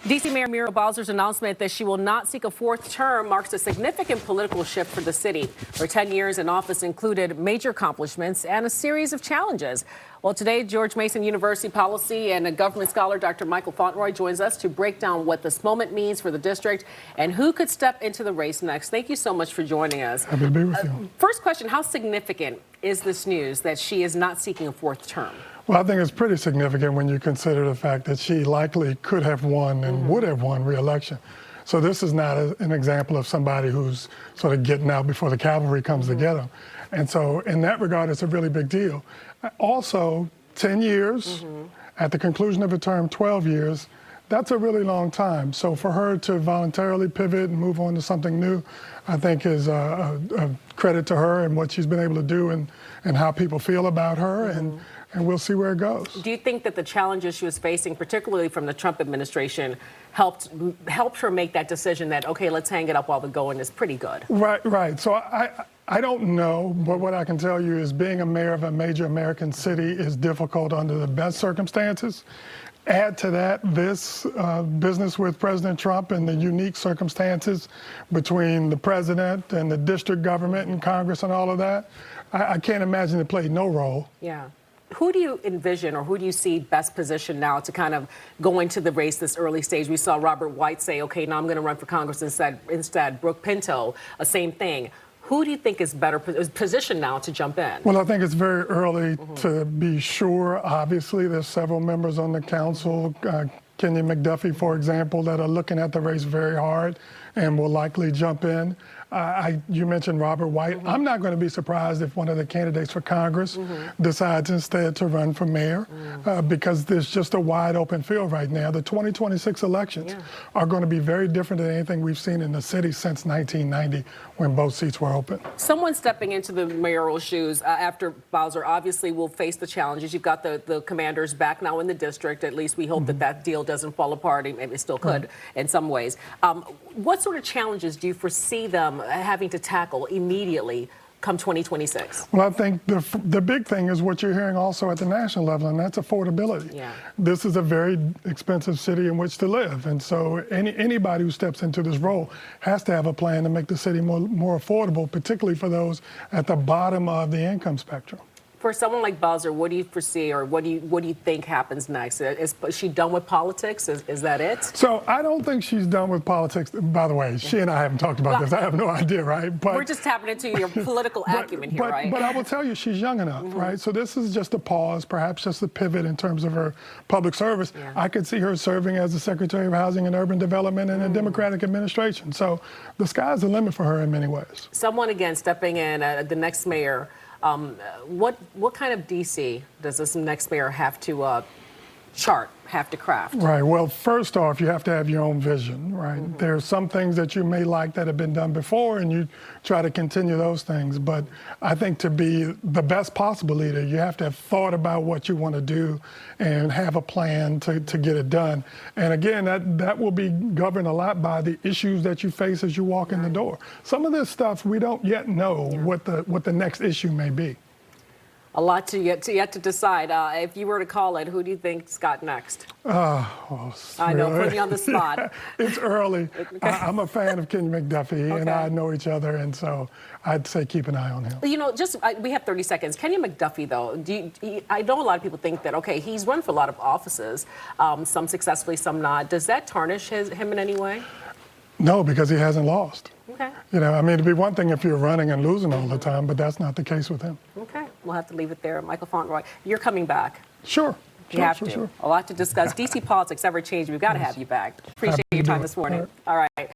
D.C. Mayor Muriel Bowser's announcement that she will not seek a fourth term marks a significant political shift for the city. Her 10 years in office included major accomplishments and a series of challenges. Well, today, George Mason University policy and a government scholar, Dr. Michael Fauntroy, joins us to break down what this moment means for the district and who could step into the race next. Thank you so much for joining us. Happy to be with you. First question, how significant is this news that she is not seeking a fourth term? Well, I think it's pretty significant when you consider the fact that she likely could have won and would have won re-election. So this is not an example of somebody who's sort of getting out before the cavalry comes to get them. And so in that regard, it's a really big deal. Also, 10 years, at the conclusion of a term, 12 years, that's a really long time. So for her to voluntarily pivot and move on to something new, I think is a credit to her and what she's been able to do and how people feel about her. And we'll see where it goes. Do you think that the challenges she was facing, particularly from the Trump administration, helped her make that decision that, okay, let's hang it up while the going is pretty good? Right. So I don't know, but what I can tell you is being a mayor of a major American city is difficult under the best circumstances. Add to that this business with President Trump and the unique circumstances between the president and the district government and Congress and all of that. I can't imagine it played no role. Yeah. Who do you envision or who do you see best positioned now to kind of go into the race this early stage? We saw Robert White say, okay, now I'm going to run for Congress instead. Brooke Pinto, same thing. Who do you think is better positioned now to jump in? Well, I think it's very early to be sure. Obviously, there's several members on the council, Kenny McDuffie, for example, that are looking at the race very hard and will likely jump in. You mentioned Robert White. I'm not going to be surprised if one of the candidates for Congress decides instead to run for mayor because there's just a wide open field right now. The 2026 elections are going to be very different than anything we've seen in the city since 1990 when both seats were open. Someone stepping into the mayoral shoes after Bowser obviously will face the challenges. You've got the commanders back now in the district. At least we hope that deal doesn't fall apart. It still could in some ways. What sort of challenges do you foresee them having to tackle immediately come 2026? Well, I think the big thing is what you're hearing also at the national level, and that's affordability. Yeah. This is a very expensive city in which to live, and so anybody who steps into this role has to have a plan to make the city more affordable, particularly for those at the bottom of the income spectrum. For someone like Bowser, what do you foresee, or what do you think happens next? Is she done with politics? Is that it? So I don't think she's done with politics. By the way, she and I haven't talked about this. I have no idea, right? But we're just tapping into your political acumen here, right? But I will tell you, she's young enough, right? So this is just a pause, perhaps just a pivot in terms of her public service. Yeah. I could see her serving as the Secretary of Housing and Urban Development in a Democratic administration. So the sky's the limit for her in many ways. Someone, again, stepping in, the next mayor. What kind of DC does this next mayor have to have to craft? Right. Well, first off, you have to have your own vision, right? There are some things that you may like that have been done before, and you try to continue those things. But I think to be the best possible leader, you have to have thought about what you want to do and have a plan to get it done. And again, that will be governed a lot by the issues that you face as you walk in the door. Some of this stuff, we don't yet know what the next issue may be. A lot yet to decide. If you were to call it, who do you think's got next? I know, putting you on the spot. It's early. I'm a fan of Kenny McDuffie, and I know each other, and so I'd say keep an eye on him. You know, we have 30 seconds. Kenny McDuffie, though, I know a lot of people think that, okay, he's run for a lot of offices, some successfully, some not. Does that tarnish him in any way? No, because he hasn't lost. Okay. You know, I mean, it'd be one thing if you're running and losing all the time, but that's not the case with him. Okay. We'll have to leave it there. Michael Fauntroy, you're coming back. Sure. You have to. A lot to discuss. DC politics ever changed. We've got to have you back. Appreciate your time this morning. All right.